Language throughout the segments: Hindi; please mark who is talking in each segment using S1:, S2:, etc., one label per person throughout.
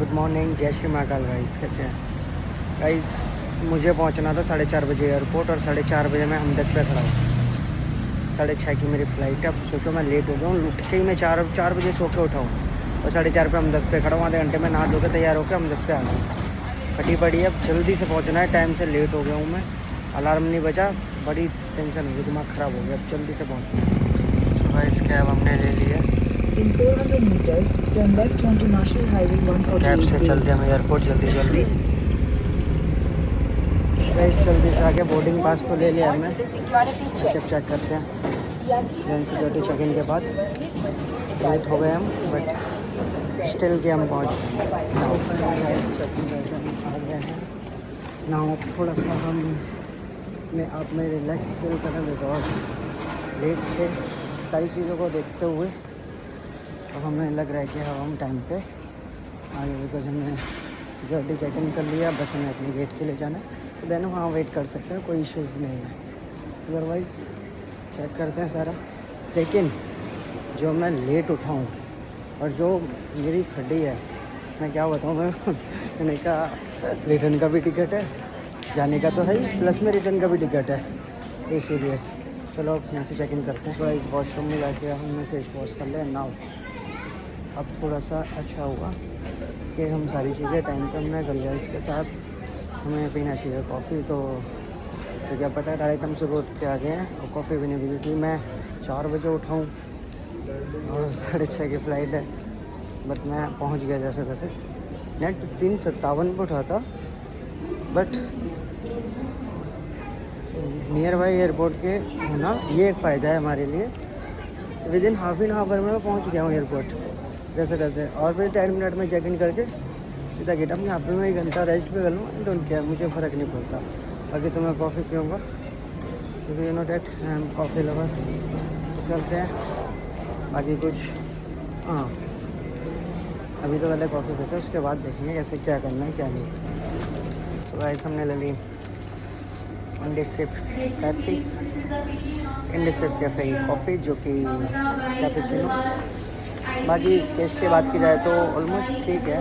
S1: गुड मॉर्निंग, जय श्री महाकाल गाइस। कैसे हैं गाइस? मुझे पहुंचना था 4:30 बजे एयरपोर्ट और 4:30 बजे मैं हमदर्द पे खड़ा हूँ। 6:30 की मेरी फ़्लाइट है। अब सोचो मैं लेट हो गया हूँ। उठ के ही मैं 4 बजे सो के उठा हूँ और 4:30 पे हमदर्द पे खड़ा हूँ। आधे घंटे में नहा धो के तैयार होकर हमदर्द पे आ गया हूँ। फटी पड़ी है, अब जल्दी से पहुँचना है। टाइम से लेट हो गया हूँ मैं, अलार्म नहीं बजा। बड़ी टेंशन हो गई, दिमाग ख़राब हो गया। अब जल्दी से पहुँचना है। सुबह इस कैब हमने ले लिया।
S2: In 400 meters, turn left onto National Highway 148.
S1: Cab से चलते हम एयरपोर्ट जल्दी। गाइस जल्दी से आके बोर्डिंग पास तो ले लिया हमने। कैब चेक करते हैं देन सिक्योरिटी चेक इन के बाद। लेट हो गए हम, बट स्टिल के हम पहुँच गए हैं। नाउ थोड़ा सा हम अपने आप में रिलैक्स फील करें बिकॉज लेट थे। सारी चीज़ों को देखते हुए अब हमें लग रहा है कि हम टाइम पे आ गए, बिकॉज हमने सिक्योरिटी चेक इन कर लिया। बस हमें अपने गेट के लिए जाना है, तो देन वहाँ वेट कर सकते हैं, कोई इश्यूज़ नहीं है। अदरवाइज़ चेक करते हैं सारा। लेकिन जो मैं लेट उठाऊँ और जो मेरी फटी है, मैं क्या बताऊँ। मैंने कहा रिटर्न का भी टिकट है, जाने का तो है ही, प्लस में रिटर्न का भी टिकट है, तो इसीलिए चलो अब यहाँ से चेक इन करते हैं। तो इस वॉशरूम में जाके हमने फेस वॉश कर लिया। नाउ अब थोड़ा सा अच्छा हुआ कि हम सारी चीज़ें टाइम पर हमने कर लिया। इसके साथ हमें पीना चाहिए कॉफ़ी। तो क्या पता है, डायरेक्ट हम सुबह उठ के आ गए हैं और कॉफ़ी भी नहीं पी थी। मैं 4 बजे उठाऊँ और 6:30 की फ़्लाइट है, बट मैं पहुंच गया जैसे तैसे। नेट 3:57 पर उठा था, बट नियर बाई एयरपोर्ट के होना ये एक फ़ायदा है हमारे लिए। With in half an hour में मैं पहुँच गया हूँ एयरपोर्ट जैसे तैसे। और फिर 10 मिनट में चेक इन करके सीधा गेट। अब यहाँ पे मैं 1 घंटा रेस्ट पे कर लूँ, आई डोंट केयर, मुझे फ़र्क नहीं पड़ता। बाकी तो मैं कॉफ़ी पीऊँगा क्योंकि you know that I am coffee lover. तो चलते हैं बाकी कुछ। हाँ, अभी तो पहले कॉफ़ी पीते हैं, उसके बाद देखेंगे कैसे क्या करना है क्या नहीं। सो गाइस हमने ले ली इंडिसिप कैफ़े, इंडिसिप कैफ़े की कॉफ़ी, जो कि कैपुचिनो। बाकी टेस्ट की बात की जाए तो ऑलमोस्ट ठीक है,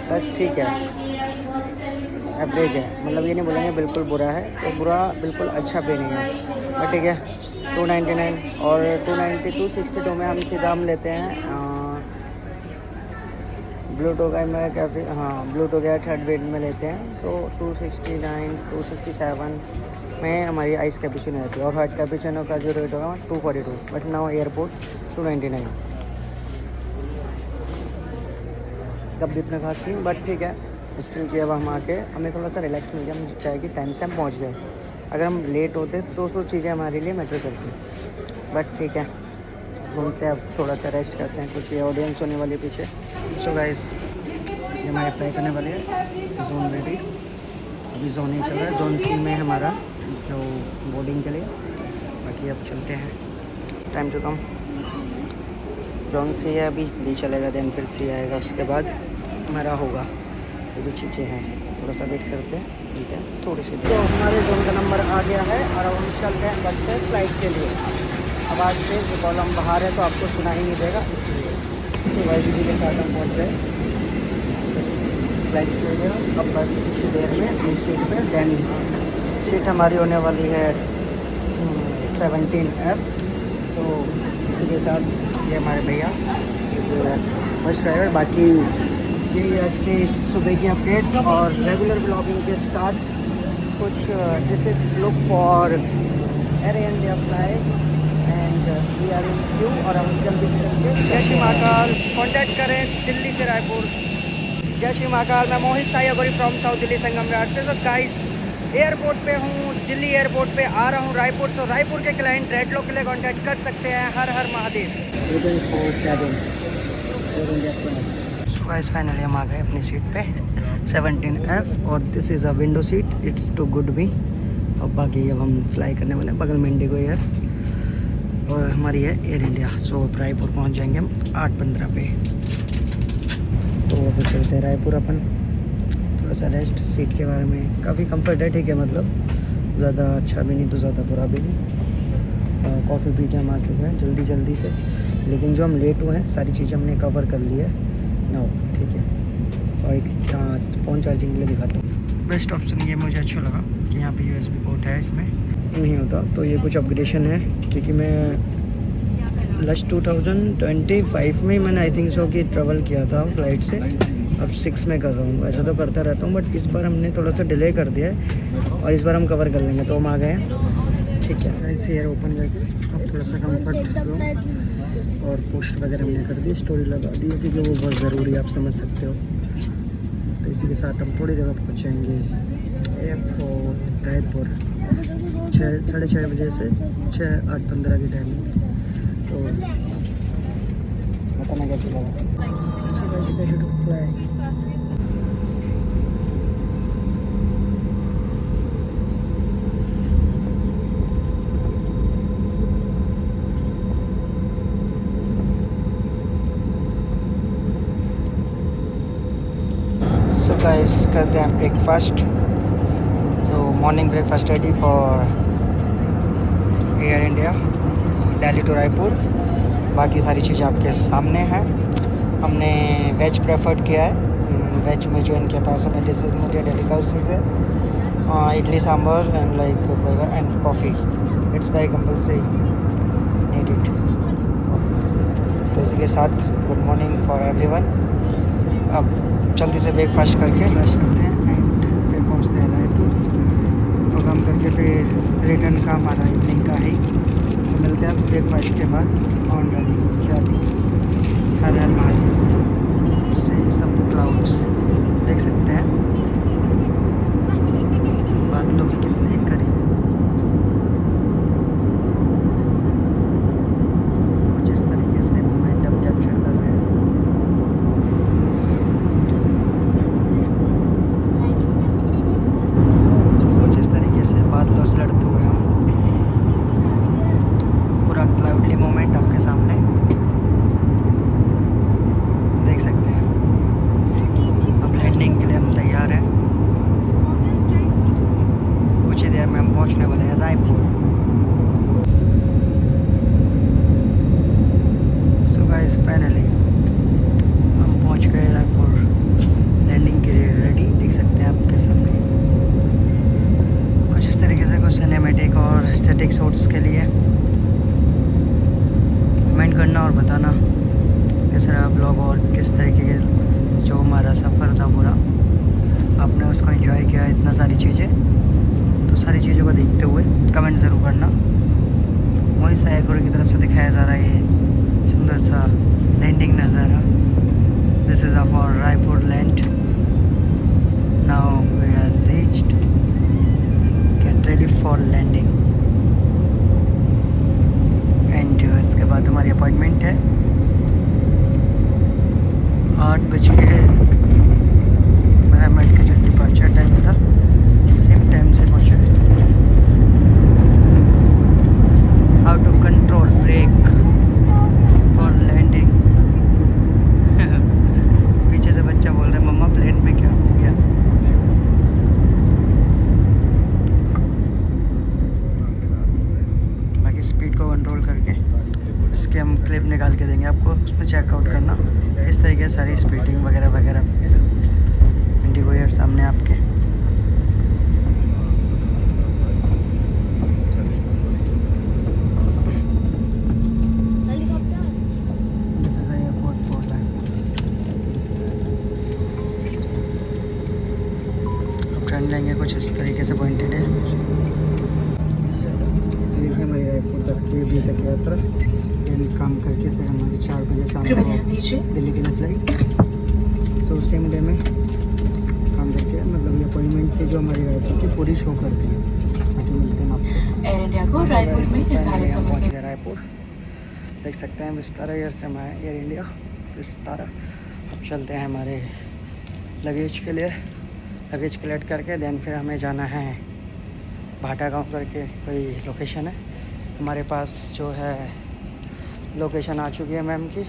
S1: बस ठीक है, एवरेज है। मतलब ये नहीं बोलेंगे बिल्कुल बुरा है, तो बुरा बिल्कुल अच्छा भी नहीं है, बट ठीक है। 299 और 262 में हम सीधा हम लेते हैं ब्लू टोकाई में कैफ़े। हाँ, ब्लू टोकाई थर्ड वेट में लेते हैं, तो 269 267 में हमारी आइस कैपुचिनो रहती है। और वाइट कैपुचिनो का जो रेट होगा 242, बट नाउ एयरपोर्ट 299। कब भी इतना खास नहीं, बट ठीक है स्टिल कि अब हम आके हमें थोड़ा सा रिलैक्स मिल गया। हम चाहे कि टाइम से हम पहुंच गए। अगर हम लेट होते तो चीज़ें हमारे लिए मैटर करती, बट ठीक है घूमते हैं। अब थोड़ा सा रेस्ट करते हैं, कुछ ये ऑडियंस होने वाली है पीछे। सो गाइस ये हमारे फ्लाई करने वाले हैं जोन रेडी। अभी जोन ही चल रहा है, जोन सी में हमारा जो बोर्डिंग के लिए। बाकी अब चलते हैं, टाइम टू कम। जोन सी है, अभी बी चलेगा, देन फिर सी आएगा, उसके बाद हमारा होगा। ये भी चीज़ें हैं, थोड़ा सा वेट करते हैं, ठीक है थोड़ी सी। तो हमारे जोन का नंबर आ गया है और अब हम चलते हैं बस से फ्लाइट के लिए। आवाज़ तेज़, बिकॉज हम बाहर है तो आपको सुना ही नहीं देगा, इसलिए। तो वैसे जी के साथ हम पहुँच गए फ्लाइट के लिए। अब बस कुछ देर में अपनी सीट पे, देन सीट हमारी होने वाली है 17F। तो इसी के साथ ये हमारे भैया बस ड्राइवर। बाकी यही आज के सुबह की अपडेट और रेगुलर ब्लॉगिंग के साथ कुछ। This is look for Air India flight and we are in queue. और हम जल्दी से जल्दी जय श्री महाकाल कॉन्टैक्ट करें दिल्ली से रायपुर। जय श्री महाकाल, मैं मोहित साई अगोरी फ्रॉम साउथ दिल्ली संगम घाट से। तो गाइस एयरपोर्ट पे हूँ, दिल्ली एयरपोर्ट पे आ रहा हूँ रायपुर। तो रायपुर के क्लाइंट रेडलो के लिए कॉन्टैक्ट कर सकते हैं। हर हर महादेव। गाइस फाइनली हम आ गए अपनी सीट पे 17F और this is a window seat, it's too good be. और बाकी अब हम फ्लाई करने वाले हैं, बगल में इंडिगो एयर और हमारी है एयर इंडिया। सो रायपुर पहुंच जाएंगे हम 8:15 पे। तो अब चलते हैं रायपुर अपन। थोड़ा सा रेस्ट, सीट के बारे में काफ़ी कंफर्ट है, ठीक है, मतलब ज़्यादा अच्छा भी नहीं तो ज़्यादा बुरा भी नहीं। कॉफ़ी पी के हम आ चुके हैं जल्दी से, लेकिन जो हम लेट हुए हैं सारी चीज़ें हमने कवर कर ली है। ना ठीक है। और एक फ़ोन चार्जिंग के लिए दिखाता हूँ। बेस्ट ऑप्शन ये मुझे अच्छा लगा कि यहाँ पे USB पोर्ट है, इसमें नहीं होता तो ये कुछ अपग्रेडेशन है, क्योंकि मैं लास्ट 2025 में मैंने आई थिंक सो कि ट्रैवल किया था फ्लाइट से, अब 6 में कर रहा हूँ। वैसे तो करता रहता हूँ बट इस बार हमने थोड़ा सा डिले कर दिया है और इस बार हम कवर कर लेंगे, तो हम आ गए हैं। ठीक है, ऐसे एयर ओपन करके अब थोड़ा सा कम्फर्ट लो और पोस्ट वगैरह हमने कर दी, स्टोरी लगा दी है क्योंकि वो बहुत ज़रूरी है, आप समझ सकते हो। तो इसी के साथ हम थोड़ी देर में पहुँचेंगे एयरपोर्ट रायपुर, 6:30 बजे से 6:08-15 की टाइमिंग। तो बताना कैसे लगा। टू फ्लाई सो गाइस करते हैं breakfast. So morning breakfast ready for Air India Delhi to Raipur. बाकी सारी चीज़ें आपके सामने हैं। हमने वेज प्रेफर्ड किया है। वेज में जो इनके पास हमें डिशेज मिल रही है डेलिकेसीज है, idli sambar and like burger and coffee. It's very compulsory needed. तो इसी के साथ गुड मॉर्निंग फॉर एवरीवन। अब जल्दी से ब्रेकफास्ट करके रश करते हैं एंड फिर पहुँचते हैं रायपुर। तो काम करके फिर रिटर्न का हमारा इवनिंग का ही, तो मिलते हैं ब्रेकफास्ट के बाद ऑन रनिंग जर्नी। हर हर महादेव। से सब क्लाउड्स देख सकते हैं, बादलों के कितने करीब। कुछ इस तरीके से मोमेंटम कैप्चर कर रहे हैं। कुछ इस तरीके से बादलों से लड़ते हुए हम, पूरा क्लाउडली मोमेंट आपके सामने देख सकते हैं। अब लैंडिंग के लिए हम तैयार हैं। कुछ ही देर में हम पहुंचने वाले हैं रायपुर। सो गाइस फाइनली हम पहुंच गए रायपुर, लैंडिंग के लिए रेडी। देख सकते हैं आपके सामने कुछ इस तरीके से कुछ सिनेमैटिक और एस्थेटिक शॉट्स के लिए। कमेंट करना और बताना कैसा रहा ब्लॉग और किस तरीके के जो हमारा सफ़र था पूरा आपने उसको एंजॉय किया। इतना सारी चीज़ें, तो सारी चीज़ों को देखते हुए कमेंट ज़रूर करना। मोहित सायकुर की तरफ से दिखाया जा रहा है ये सुंदर सा लैंडिंग नज़ारा। This is our Raipur land. Now we are reached, get ready for landing. And इसके बाद हमारी अपॉइंटमेंट है 8:00 मिनट का जो डिपार्चर टाइम था, सेम टाइम से पहुँचे। How to control brake for landing. पीछे से बच्चा बोल रहा है मम्मा प्लेन में क्या हो गया। बाकी स्पीड को कंट्रोल करके इसके हम क्लिप निकाल के देंगे आपको, उसमें चेकआउट करना। इस तरीके से सारी स्पीडिंग वगैरह वगैरह वगैरह। इंडिगो एयर सामने आपके। अब ट्रेन लेंगे कुछ इस तरीके से पॉइंटेड है। देखिए हमारी रायपुर तक की अभी तक यात्रा दिन काम करके फिर हमारी 4 बजे शाम को दिल्ली की फ्लाइट। तो सेम डे में काम करके मतलब ये अपॉइंटमेंट थी जो हमारी रायपुर की पूरी शो करती है। बाकी मिलते हैं आपको
S2: एयर इंडिया को रायपुर में निर्धारित समय
S1: पहुँच गए रायपुर। देख सकते हैं विस्तारा एयर से हमारा एयर इंडिया विस्तारा। अब चलते हैं हमारे लगेज के लिए, लगेज कलेक्ट करके देन फिर हमें जाना है भाटा गाँव करके कोई लोकेशन है हमारे पास, जो है लोकेशन आ चुकी है मैम की।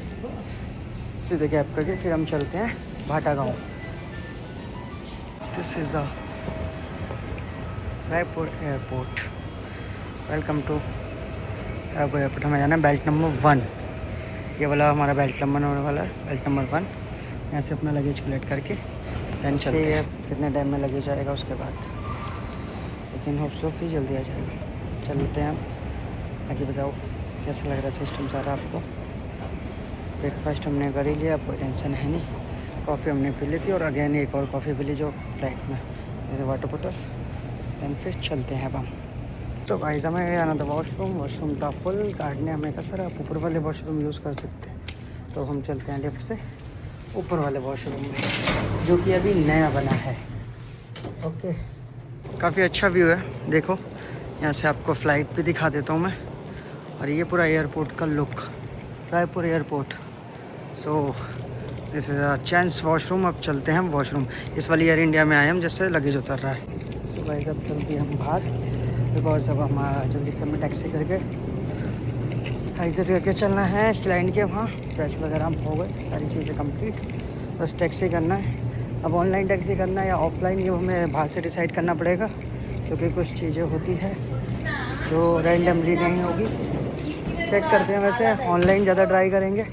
S1: सीधे कैब करके फिर हम चलते हैं Bhatagaon. This is a Raipur airport. Welcome to Raipur airport. हमें जाना है बेल्ट नंबर 1। ये वाला हमारा बेल्ट नंबर होने वाला है, बेल्ट नंबर 1। यहाँ से अपना लगेज कलेक्ट करके दैन चलते हैं कितने टाइम में लगे जाएगा उसके बाद, लेकिन होप सो कि जल्दी आ जाएगा। चलते हैं बाकी बताओ कैसा लग रहा है सिस्टम सारा आपको। ब्रेकफास्ट हमने कर ही लिया, कोई टेंशन है नहीं। कॉफ़ी हमने पी ली थी और अगेन एक और कॉफ़ी पी ली जो फ्लाइट में, जैसे वाटर बोतल। दैन फिर चलते हैं अब हम। तो गाइस हमें आना था वॉशरूम था फुल, कार्ड ने हमें कहा सर आप ऊपर वाले वॉशरूम यूज़ कर सकते हैं, तो हम चलते हैं लिफ्ट से ऊपर वाले वॉशरूम में जो कि अभी नया बना है। ओके, काफ़ी अच्छा व्यू है, देखो यहाँ से आपको फ़्लाइट भी दिखा देता हूँ मैं, और ये पूरा एयरपोर्ट का look, Raipur airport. So this is a change washroom. अब चलते हैं हम वॉशरूम, इस वाली एयर इंडिया में आए हम जिससे लगेज उतर रहा है। सो गाइस अब चलते हैं हम बाहर, बिकॉज अब हम जल्दी से हमें टैक्सी करके हाइजर करके चलना है क्लाइंट के वहाँ। फ्रेश वगैरह हम हो गए, सारी चीज़ें कंप्लीट, बस टैक्सी करना है। अब ऑनलाइन टैक्सी करना है या ऑफलाइन, ये हमें बाहर से डिसाइड करना पड़ेगा, क्योंकि कुछ चीज़ें होती है जो रैंडमली नहीं होगी। चेक करते हैं, वैसे ऑनलाइन ज़्यादा ट्राई करेंगे।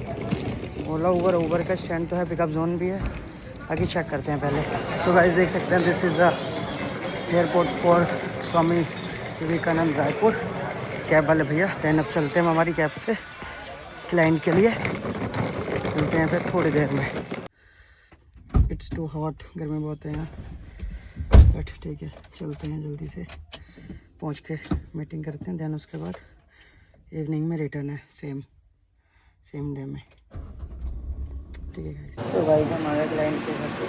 S1: ओला ऊबर का स्टैंड तो है, पिकअप जोन भी है, बाकी चेक करते हैं पहले। सो गाइस देख सकते हैं this is a airport for Swami Vivekananda Raipur. Cab वाले भैया। दैन अब चलते हैं हमारी कैब से क्लाइंट के लिए, मिलते हैं फिर थोड़ी देर में। इट्स टू हॉट, गर्मी बहुत है यहाँ, बट ठीक है चलते हैं, जल्दी से पहुँच के मीटिंग करते हैं। दैन उसके बाद इवनिंग में रिटर्न है, सेम डे में, ठीक है गाइस। सो गाइस हम आ गए क्लाइंट के घर पे,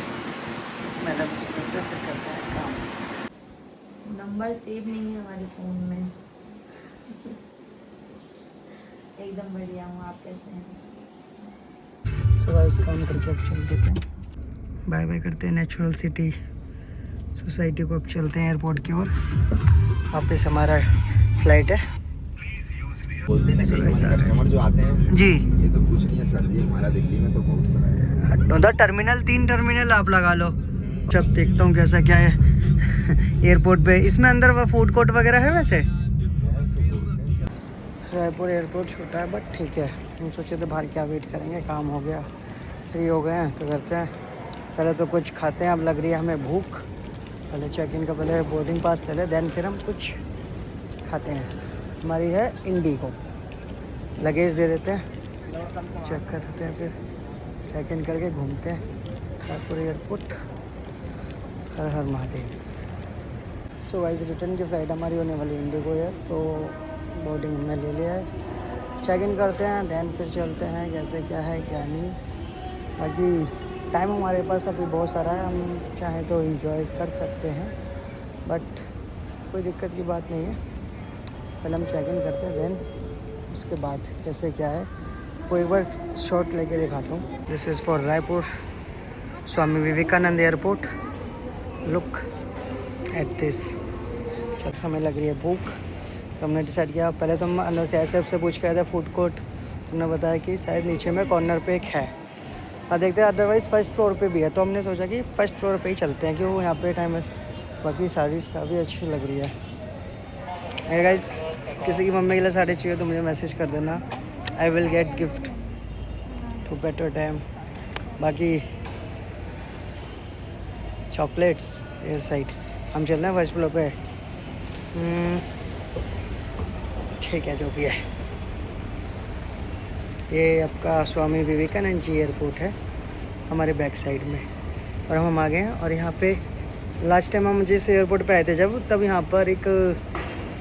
S1: मैडम से मिलते फिर करते हैं काम।
S3: नंबर सेव नहीं है हमारे फ़ोन में। एकदम बढ़िया हूँ, आप कैसे हैं?
S1: सो गाइस काम करके अब चल देते हैं, बाय बाय करते हैं नेचुरल सिटी सोसाइटी को। अब चलते हैं एयरपोर्ट की ओर, वापस हमारा फ्लाइट है।
S4: बोलते हैं ना कस्टमर जो आते हैं
S1: जी,
S4: ये तो कुछ नहीं है सर जी, हमारा दिल्ली में तो बहुत बड़ा है।
S1: उधर टर्मिनल 3 टर्मिनल आप लगा लो। जब देखता हूँ कैसा क्या है एयरपोर्ट पे। इसमें अंदर वो फूड कोर्ट वगैरह है वैसे। रायपुर एयरपोर्ट छोटा है बट ठीक है। हम सोचे थे बाहर क्या वेट करेंगे, काम हो गया, फ्री हो गए हैं तो करते हैं। पहले तो कुछ खाते हैं, अब लग रही है हमें भूख। पहले चेक इन का पहले बोर्डिंग पास ले लें, दैन फिर हम कुछ खाते हैं। हमारी है इंडिगो, लगेज दे देते हैं, चेक करते हैं, फिर चेक इन करके घूमते हैं रायपुर एयरपोर्ट। हर हर महादेव। सो गाइस रिटर्न की फ़्लाइट हमारी होने वाली इंडिगो एयर, तो बोर्डिंग हमने ले लिया है, चेक इन करते हैं, दैन फिर चलते हैं कैसे क्या है क्या नहीं। बाकी टाइम हमारे पास अभी बहुत सारा है, हम चाहें तो एंजॉय कर सकते हैं, बट कोई दिक्कत की बात नहीं है। पहले हम चेक इन करते हैं, दैन उसके बाद कैसे क्या है वो एक बार शॉट लेके दिखाता हूँ। This is for Raipur Swami Vivekananda airport. Look at this. जैसे हमें लग रही है भूख, तो हमने डिसाइड किया, पहले तो हम अंदर से ऐसे पूछ के आए थे फूड कोर्ट, तुमने बताया कि शायद नीचे में कॉर्नर पे एक है, और देखते हैं अदरवाइज़ फर्स्ट फ्लोर पे भी है, तो हमने सोचा कि फर्स्ट फ्लोर पे ही चलते हैं क्यों यहाँ पे टाइम है। बाकी साड़ी भी अच्छी लग रही है। गाइस किसी की मम्मी के लिए साड़ी चाहिए तो मुझे मैसेज कर देना, I will get gift to better time. बाकी चॉकलेट्स एयर साइड। हम चल रहे हैं फर्स्ट फ्लोर पे, ठीक है जो भी है। ये आपका स्वामी विवेकानंद जी एयरपोर्ट है हमारे बैक साइड में, और हम आ गए हैं। और यहाँ पे लास्ट टाइम हम जिस एयरपोर्ट पे आए थे जब, तब यहाँ पर एक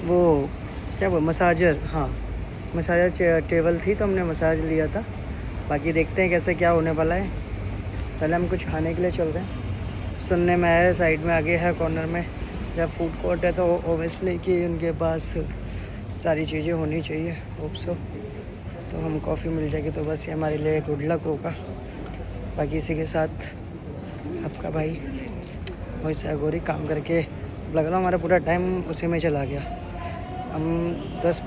S1: वो क्या वो मसाजर, हाँ मसाजर टेबल थी, तो हमने मसाज लिया था। बाकी देखते हैं कैसे क्या होने वाला है। पहले हम कुछ खाने के लिए चल रहे हैं। सुनने में आया साइड में आगे है कॉर्नर में जब फूड कोर्ट है, तो ओबियसली कि उनके पास सारी चीज़ें होनी चाहिए, होप सो। तो हम कॉफ़ी मिल जाएगी तो बस ये हमारे लिए गुड लक होगा। बाकी इसी के साथ आपका भाई वैसा गोरी काम करके लग रहा हमारा पूरा टाइम उसी में चला गया। हम 10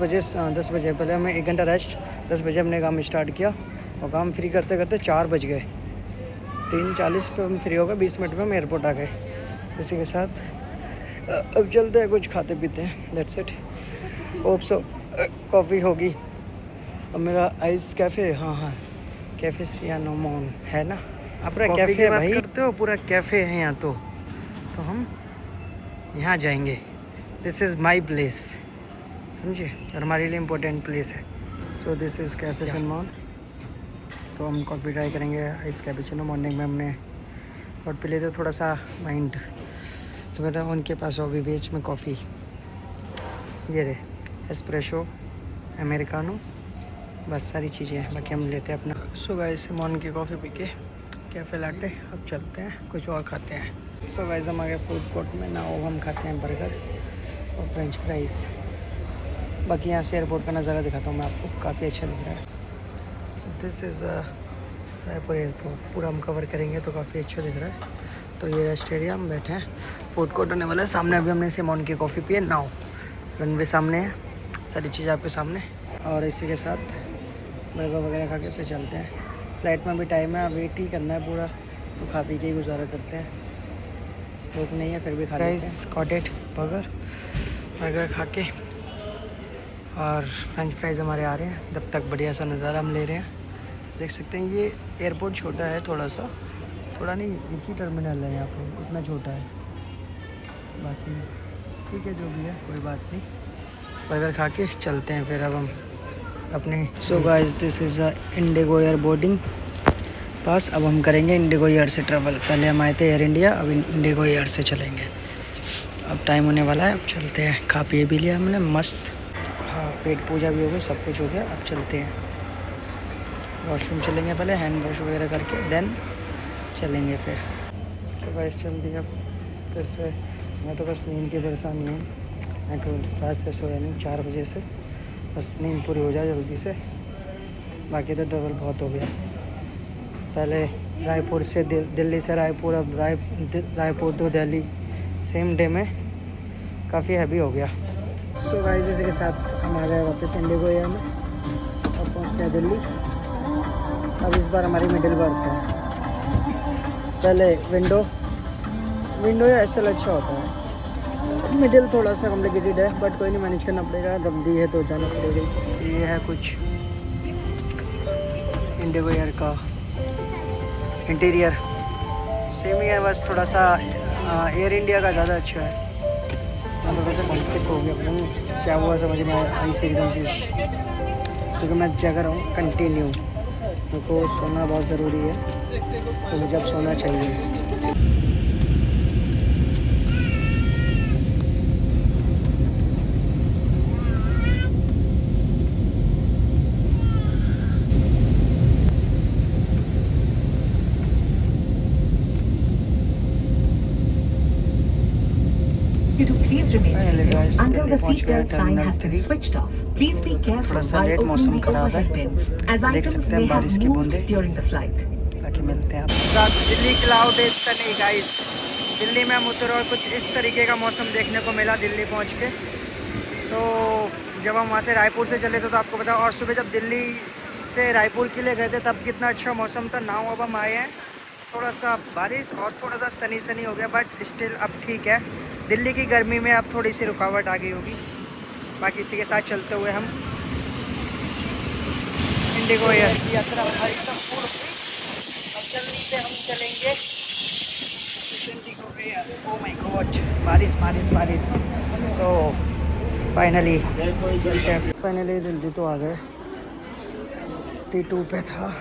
S1: बजे पहले हमें 1 घंटा रेस्ट, 10 बजे हमने काम स्टार्ट किया और काम फ्री करते करते 4 बज गए। 3:40 पे हम फ्री हो गए, 20 मिनट में हम एयरपोर्ट आ गए। इसी के साथ अब चलते हैं, कुछ खाते पीते हैं, let's it. Hope so coffee होगी। अब मेरा आइस कैफ़े, हाँ कैफ़े सियानोमोन है ना, पूरा
S5: कॉफी
S1: कैफे
S5: की बात
S1: भाई
S5: करते हो, पूरा कैफे है यहाँ तो हम यहाँ जाएंगे। दिस इज़ माई प्लेस, समझे, और हमारे लिए इम्पोर्टेंट प्लेस है। So this is cafe Salman. तो हम कॉफ़ी ट्राई करेंगे, आइस कैपेचिनो। मॉर्निंग में हमने और पी लेते थोड़ा सा माइंड, तो बेटा उनके पास हो भी बीच में कॉफ़ी, ये रे एस्प्रेशो, अमेरिकानो, बस सारी चीज़ें हैं। बाकी हम लेते हैं अपना। सो गाइस मॉर्निंग की कॉफ़ी पी के कैफ़े लाटे, अब चलते हैं कुछ और खाते हैं। सो गाइस हम आ गए फूड कोर्ट में ना, हम खाते हैं बर्गर और फ्रेंच फ्राइज़। बाकी यहाँ से एयरपोर्ट का नज़ारा दिखाता हूँ मैं आपको, काफ़ी अच्छा लग रहा है। दिस इज़ रायपुर एयरपोर्ट, पूरा हम कवर करेंगे तो काफ़ी अच्छा दिख रहा है। तो ये रेस्टेरिया हम बैठे हैं, फूड कोर्ट होने वाला है सामने। अभी हमने सिमोन की कॉफ़ी पी है। नाउ रनवे सामने है, सारी चीज़ें आपके सामने, और इसी के साथ बर्गर वगैरह खा के फिर चलते हैं। फ्लाइट में भी टाइम है, वेट ही करना है पूरा, तो खा पी के ही गुजारा करते हैं। भूख नहीं है फिर भी खा लेते हैं। कॉटेज बर्गर खा के और फ्रेंच फ्राइज़ हमारे आ रहे हैं। तब तक बढ़िया सा नज़ारा हम ले रहे हैं, देख सकते हैं। ये एयरपोर्ट छोटा है थोड़ा सा, थोड़ा नहीं, एक ही टर्मिनल है यहाँ पे, इतना छोटा है। बाकी ठीक है जो भी है, कोई बात नहीं। बर्गर खा के चलते हैं फिर अब हम अपने। So guys this is Indigo air boarding pass. अब हम करेंगे इंडिगो एयर से ट्रैवल। पहले हम आए थे एयर इंडिया, अब इंडिगो एयर से चलेंगे। अब टाइम होने वाला है, अब चलते हैं। खा पी भी लिया हमने मस्त, हाँ पेट पूजा भी हो गई, सब कुछ हो गया। अब चलते हैं, वॉशरूम चलेंगे पहले, हैंड वॉश वगैरह करके देन चलेंगे फिर। तो गाइस चल दिया फिर से। मैं तो बस नींद की परेशानी हूँ, मैं तो रात से सोया नहीं, 4 बजे से। बस नींद पूरी हो जाए जल्दी से, बाकी तो ट्रैवल बहुत हो गया। पहले रायपुर से दिल्ली से रायपुर, अब Raipur to Delhi same day में, काफ़ी हैवी हो गया। सो गाइस इसी के साथ हम आ गए वापस इंडिगो एयर में, अब पहुँचते हैं दिल्ली। अब इस बार हमारी मिडिल बर्थ है। पहले विंडो या एसएल अच्छा होता है, मिडिल थोड़ा सा कॉम्प्लिकेटेड है, बट कोई नहीं, मैनेज करना पड़ेगा। जल्दी है तो जाना पड़ेगा। ये है कुछ इंडिगो एयर का इंटीरियर, सेम ही है, बस थोड़ा सा एयर इंडिया का ज़्यादा अच्छा है। थोड़ा सा कॉन्सेप्ट हो गया, पता नहीं क्या हुआ, समझ में आई से एकदम फिश, क्योंकि मैं जगह रहा हूँ कंटिन्यू। मेरे को सोना बहुत ज़रूरी है, तो मुझे अब सोना चाहिए।
S6: To please remain
S5: Finally,
S6: seated
S5: guys,
S6: until the
S5: Delhi पहुंच गए
S6: seatbelt sign
S5: Terminal
S6: has been
S5: 3।
S6: switched off. Please be careful
S5: थोड़ा सा
S6: while
S5: लेट,
S6: opening
S5: मौसम
S6: the
S5: खराब है,
S6: overhead bins, as
S5: देख
S6: items
S5: सकते
S6: may
S5: हैं
S6: have
S5: बारिश की
S6: moved
S5: बूंदें।
S6: during the flight.
S5: बाकी मिलते हैं आप। Delhi cloud is Sunny guys. Delhi में हम उतरे और कुछ इस तरीके का मौसम देखने को मिला दिल्ली पहुंच के। तो जब हम वहाँ से रायपुर से चले थे तो आपको पता, और सुबह जब दिल्ली से रायपुर के लिए गए थे तब कितना अच्छा मौसम था। नाउ अब हम आए हैं, थोड़ा सा बारिश और थोड़ा सा सनी हो गया, बट स्टिल अब ठीक है। दिल्ली की गर्मी में अब थोड़ी सी रुकावट आ गई होगी। बाकी इसी के साथ चलते हुए हम इंडिगो एयर की यात्रा हमारी संपूर्ण हुई। अब जल्दी से हम चलेंगे IndiGo air. Oh my god, बारिश। सो फाइनली दिल्ली तो आ गए। T2 पे था,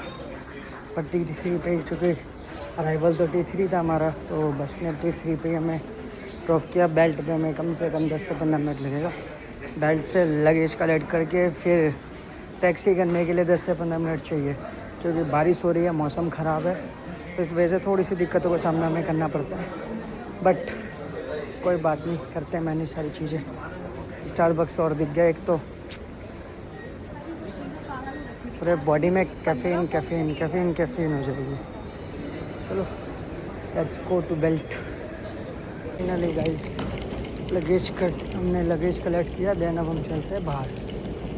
S5: पर T3 पे, चूँकि अराइवल तो T3 था हमारा, तो बस ने T3 पे हमें ड्रॉप किया। बेल्ट पे हमें कम से कम 10 से 15 मिनट लगेगा। बेल्ट से लगेज कलेक्ट करके फिर टैक्सी करने के लिए 10 से 15 मिनट चाहिए, क्योंकि बारिश हो रही है, मौसम ख़राब है, तो इस वजह से थोड़ी सी दिक्कतों का सामना हमें करना पड़ता है। बट कोई बात नहीं, करते हैं मैनेज सारी चीज़ें। स्टारबक्स और दिख गया एक, तो पूरे बॉडी में कैफ़ीन हो जाएगी। चलो let's go to belt. Finally guys हमने लगेज कलेक्ट किया, देन अब हम चलते हैं बाहर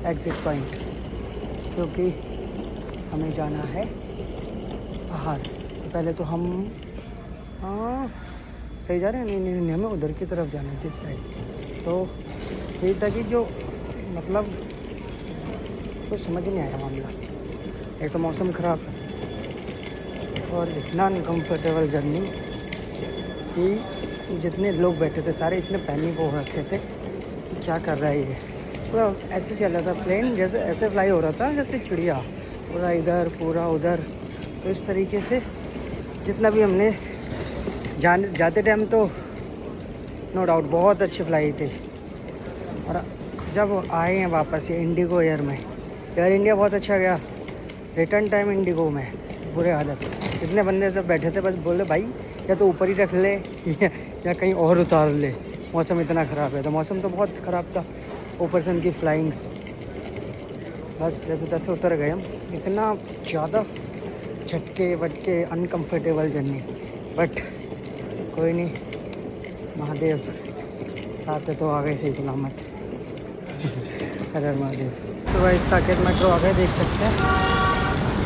S5: एग्ज़िट पॉइंट, क्योंकि हमें जाना है बाहर। पहले तो हम सही जा रहे हैं, नहीं हमें उधर की तरफ जाना है, दिस साइड। तो ये था कि जो मतलब कुछ समझ नहीं आया मामला। एक तो मौसम ख़राब,
S1: और इतना अनकम्फर्टेबल जर्नी कि जितने लोग बैठे थे सारे इतने पैनिक हो रखे थे कि क्या कर रहा है ये। पूरा ऐसे चल रहा था प्लेन, जैसे ऐसे फ्लाई हो रहा था जैसे चिड़िया, पूरा इधर पूरा उधर। तो इस तरीके से जितना भी हमने जाते टाइम तो नो डाउट बहुत अच्छी फ्लाई थी। और जब आए हैं वापस ये इंडिगो एयर में, एयर इंडिया बहुत अच्छा गया। रिटर्न टाइम इंडिगो में बुरे हालत, इतने बंदे सब बैठे थे, बस बोले भाई या तो ऊपर ही रख ले या कहीं और उतार ले, मौसम इतना ख़राब है। तो मौसम तो बहुत ख़राब था, ऊपर से उनकी फ्लाइंग। बस जैसे तैसे उतर गए हम। इतना ज़्यादा झटके वटके अनकम्फर्टेबल जर्नी, बट कोई नहीं, महादेव साथ है तो आ गए सही सलामत। हर हर महादेव। सुबह इस साकेत मेट्रो आ गए, देख सकते हैं।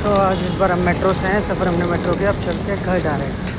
S1: तो आज इस बार हम मेट्रो से हैं, सफ़र हमने मेट्रो किया। अब चलते हैं घर डायरेक्ट।